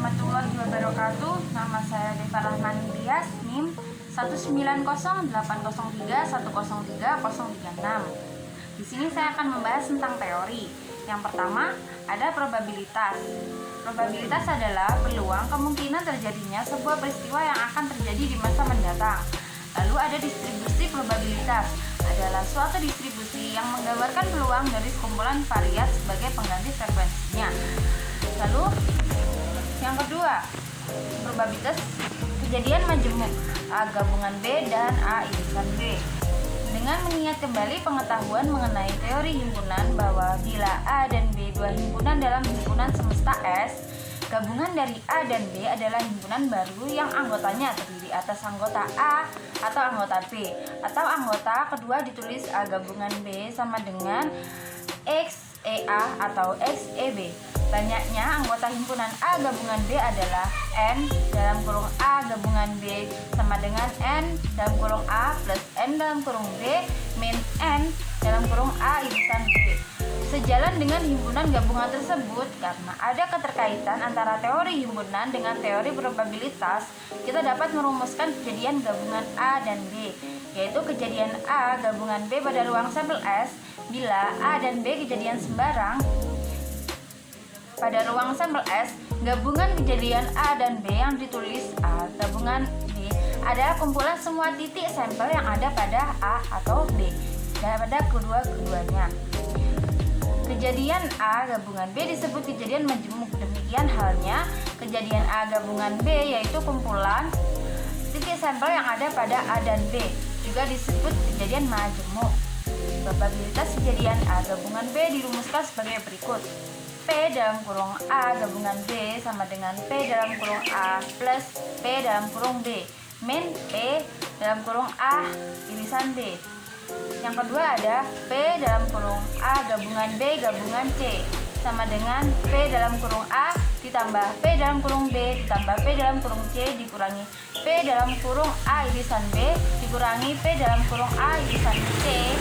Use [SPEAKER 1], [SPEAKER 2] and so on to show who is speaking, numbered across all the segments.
[SPEAKER 1] warahmatullahi wabarakatuh. Nama saya Deva Rahmani Ilyas, NIM 1908031031036. Di sini saya akan membahas tentang teori. Yang pertama, ada probabilitas. Probabilitas adalah peluang kemungkinan terjadinya sebuah peristiwa yang akan terjadi di masa mendatang. Lalu ada distribusi probabilitas, adalah suatu distribusi yang menggambarkan peluang dari sekumpulan variat sebagai pengganti frekuensinya. Lalu yang kedua, probabilitas kejadian majemuk A gabungan B dan A irisan B. Dengan mengingat kembali pengetahuan mengenai teori himpunan bahwa bila A dan B dua himpunan dalam himpunan semesta S, gabungan dari A dan B adalah himpunan baru yang anggotanya terdiri atas anggota A atau anggota B, atau anggota kedua ditulis A gabungan B sama dengan XEA atau XEB. Banyaknya anggota himpunan A gabungan B adalah N dalam kurung A gabungan B sama dengan N dalam kurung A plus N dalam kurung B min N dalam kurung A irisan B. Sejalan dengan himpunan gabungan tersebut, karena ada keterkaitan antara teori himpunan dengan teori probabilitas, kita dapat merumuskan kejadian gabungan A dan B, yaitu kejadian A gabungan B pada ruang sampel S bila A dan B kejadian sembarang. Pada ruang sampel S, gabungan kejadian A dan B yang ditulis A gabungan B adalah kumpulan semua titik sampel yang ada pada A atau B dan pada kedua-keduanya. Kejadian A gabungan B disebut kejadian majemuk. Demikian halnya kejadian A gabungan B yaitu kumpulan titik sampel yang ada pada A dan B juga disebut kejadian majemuk. Probabilitas kejadian A gabungan B dirumuskan sebagai berikut. P dalam kurung A gabungan B sama dengan P dalam kurung A plus P dalam kurung B min P dalam kurung A irisan B. Yang kedua ada P dalam kurung A gabungan B gabungan C sama dengan P dalam kurung A ditambah P dalam kurung B ditambah P dalam kurung C dikurangi P dalam kurung A irisan B dikurangi P dalam kurung A irisan C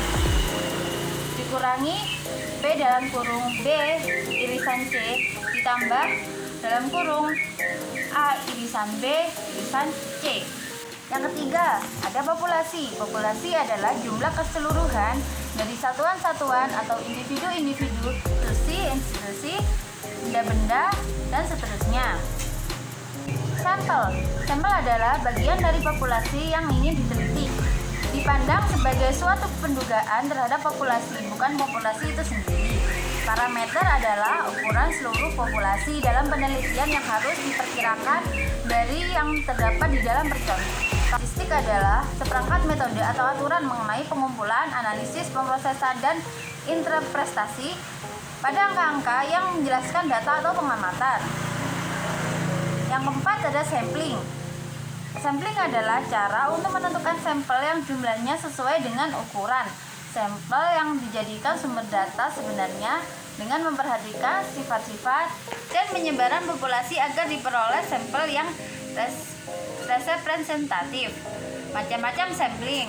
[SPEAKER 1] dikurangi P dalam kurung B irisan C ditambah dalam kurung A irisan B irisan C. Yang ketiga, ada populasi. Populasi adalah jumlah keseluruhan dari satuan-satuan atau individu-individu, institusi, benda-benda, dan seterusnya. Sampel. Sampel adalah bagian dari populasi yang ingin diteliti. Dipandang sebagai suatu pendugaan terhadap populasi, bukan populasi itu sendiri. Parameter adalah ukuran seluruh populasi dalam penelitian yang harus diperkirakan dari yang terdapat di dalam percontohan. Statistik adalah seperangkat metode atau aturan mengenai pengumpulan, analisis, pemrosesan, dan interpretasi pada angka-angka yang menjelaskan data atau pengamatan. Yang keempat ada sampling. Sampling adalah cara untuk menentukan sampel yang jumlahnya sesuai dengan ukuran. Sampel yang dijadikan sumber data sebenarnya dengan memperhatikan sifat-sifat dan penyebaran populasi agar diperoleh sampel yang representatif. Macam-macam sampling.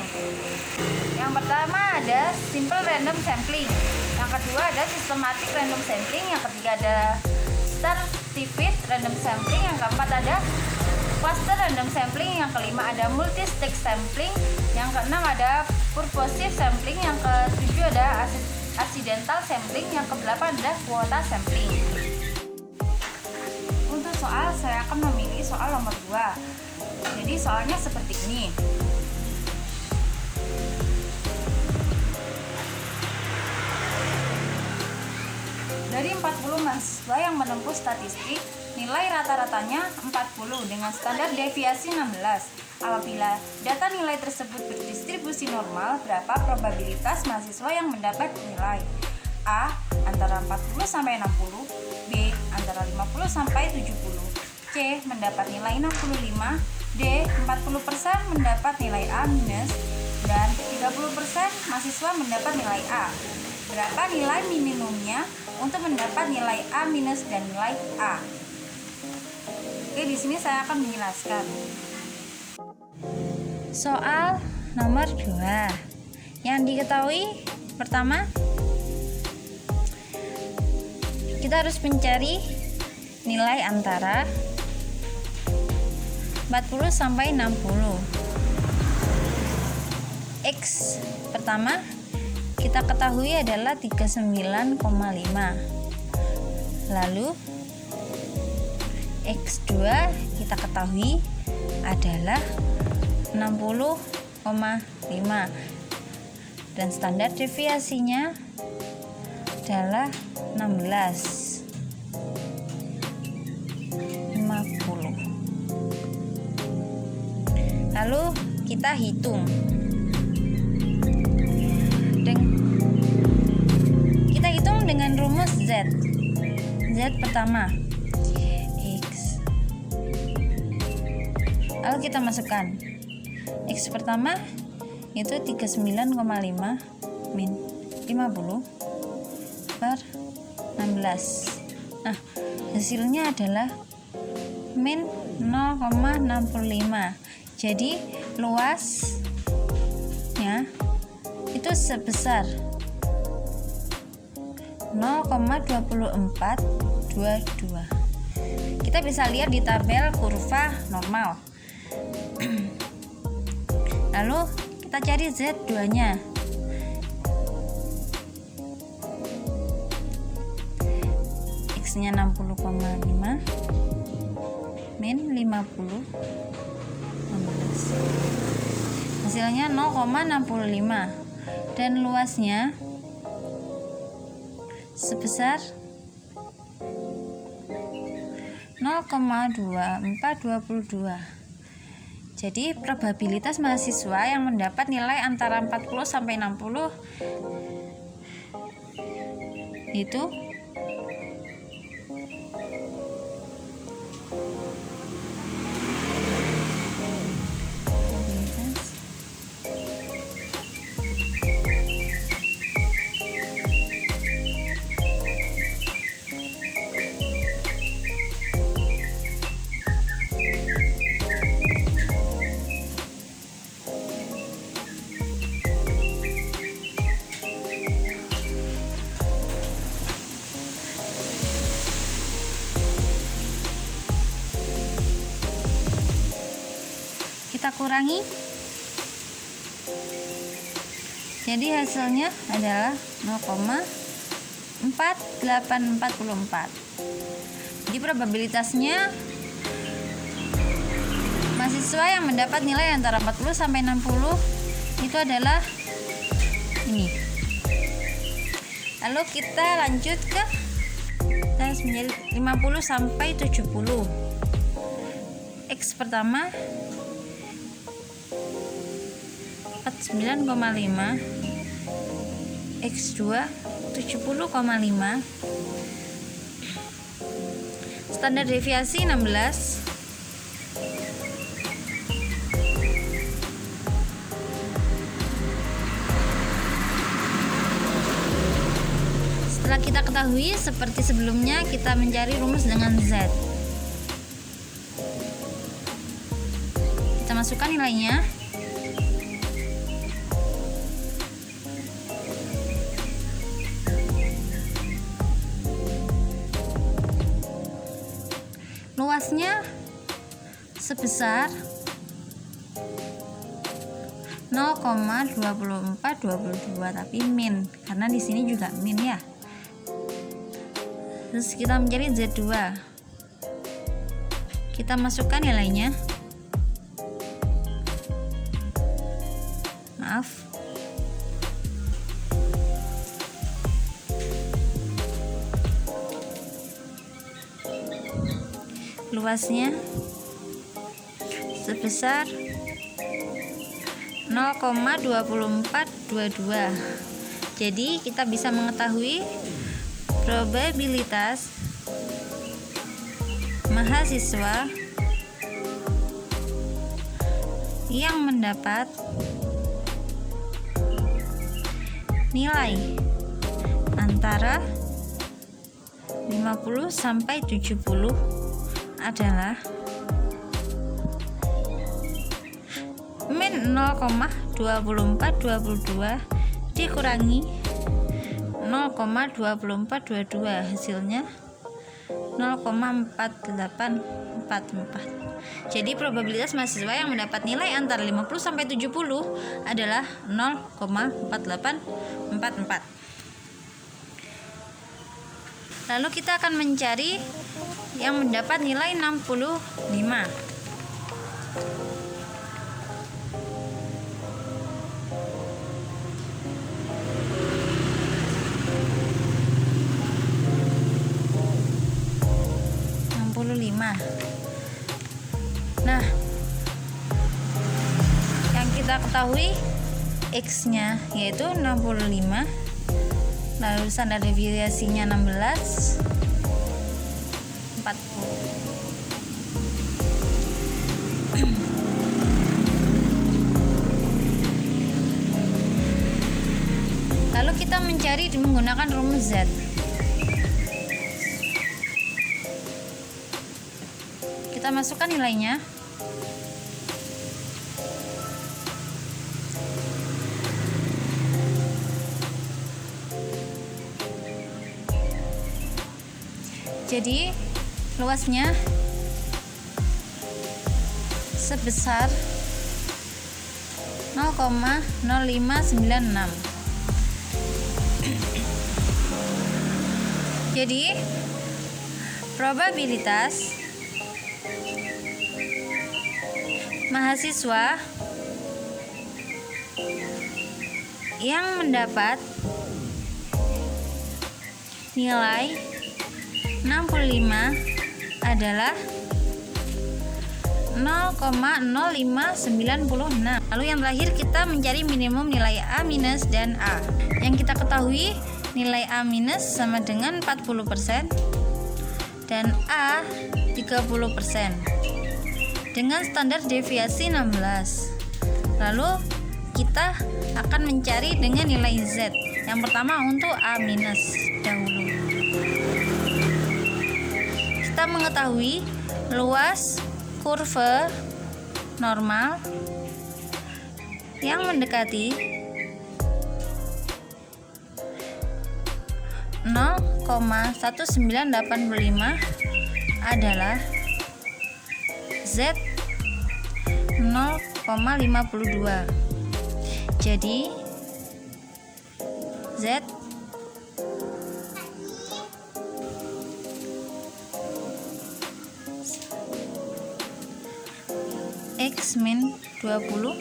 [SPEAKER 1] Yang pertama ada simple random sampling. Yang kedua ada systematic random sampling. Yang ketiga ada stratified random sampling. Yang keempat ada cluster random sampling. Yang kelima ada multi-stage sampling. Yang keenam ada purposive sampling. Yang ketujuh ada accidental sampling. Yang kedelapan ada quota sampling. Untuk soal saya akan memilih soal nomor 2. Jadi soalnya seperti ini. Dari 40 mahasiswa yang menempuh statistik, nilai rata-ratanya 40 dengan standar deviasi 16. Apabila data nilai tersebut berdistribusi normal, berapa probabilitas mahasiswa yang mendapat nilai? A. Antara 40 sampai 60, B. Antara 50 sampai 70, C. Mendapat nilai 65, D. 40% mendapat nilai A minus, dan 30% mahasiswa mendapat nilai A. Berapa nilai minimumnya untuk mendapat nilai A minus dan nilai A? Oke, di sini saya akan menjelaskan. Soal nomor 2. Yang diketahui pertama, kita harus mencari nilai antara
[SPEAKER 2] 40 sampai 60. X pertama kita ketahui adalah 39,5. Lalu X2 kita ketahui adalah 60,5 dan standar deviasinya adalah 16,50. Lalu kita hitung. Kita hitung dengan rumus Z. Z pertama X. Lalu kita masukkan X pertama itu 39,5 min 50 per 16. Nah, hasilnya adalah min 0,65. Jadi luasnya itu sebesar 0,2422. Kita bisa lihat di tabel kurva normal. Lalu kita cari Z2 nya. X nya 60,5 min 50 16. Hasilnya 0,65 dan luasnya sebesar 0,2422. Jadi probabilitas mahasiswa yang mendapat nilai antara 40 sampai 60 itu kita kurangi. Jadi hasilnya adalah 0,4844. Jadi probabilitasnya mahasiswa yang mendapat nilai antara 40 sampai 60 itu adalah ini. Lalu kita lanjut ke tes menjadi 50 sampai 70. X pertama 49,5, X2 70,5, standar deviasi 16, setelah kita ketahui seperti sebelumnya, kita mencari rumus dengan Z. Kita masukkan nilainya. Luasnya sebesar 0,2422 tapi min, karena di sini juga min ya. Terus kita mencari Z2. Kita masukkan nilainya. Maaf. Luasnya sebesar 0,2422. Jadi kita bisa mengetahui probabilitas mahasiswa yang mendapat nilai antara 50 sampai 70 adalah min 0,2422 dikurangi 0,2422, hasilnya 0,4844. Jadi probabilitas mahasiswa yang mendapat nilai antara 50 sampai 70 adalah 0,4844. Lalu kita akan mencari yang mendapat nilai 65. Nah, yang kita ketahui X-nya yaitu 65, lalu standar deviasinya 16, 40. Lalu kita mencari menggunakan rumus Z. Kita masukkan nilainya. Jadi luasnya sebesar 0,0596. Jadi probabilitas mahasiswa yang mendapat nilai 65 adalah 0,0596. Lalu yang terakhir kita mencari minimum nilai A minus dan A. Yang kita ketahui nilai A minus sama dengan 40% dan A 30% dengan standar deviasi 16. Lalu kita akan mencari dengan nilai Z. Yang pertama untuk A minus dahulu. Kita mengetahui luas kurva normal yang mendekati 0,1985 adalah Z 0,52. Jadi Z X min 20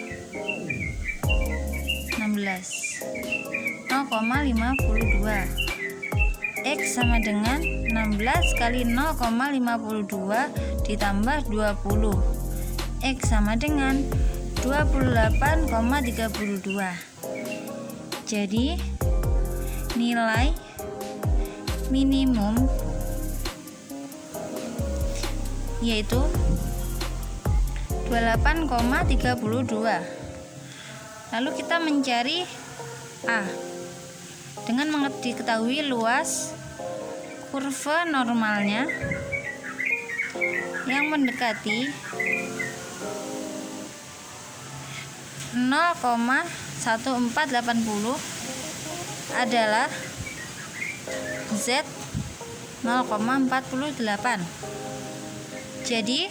[SPEAKER 2] 16 0,52. X sama dengan 16 kali 0,52 ditambah 20. X sama dengan 28,32. Jadi nilai minimum yaitu 28,32. Lalu kita mencari A dengan diketahui luas kurva normalnya yang mendekati 0,1480 adalah Z 0,48. Jadi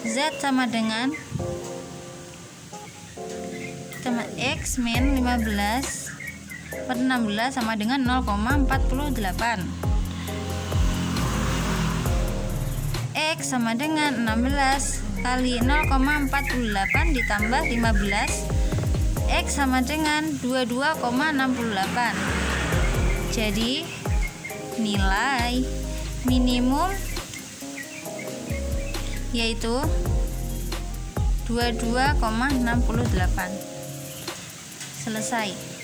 [SPEAKER 2] Z sama dengan X min 15 per 16 sama dengan 0,48. X sama dengan 16 kali 0,48 ditambah 15. X sama dengan 22,68. Jadi nilai minimum yaitu 22,68. Selesai.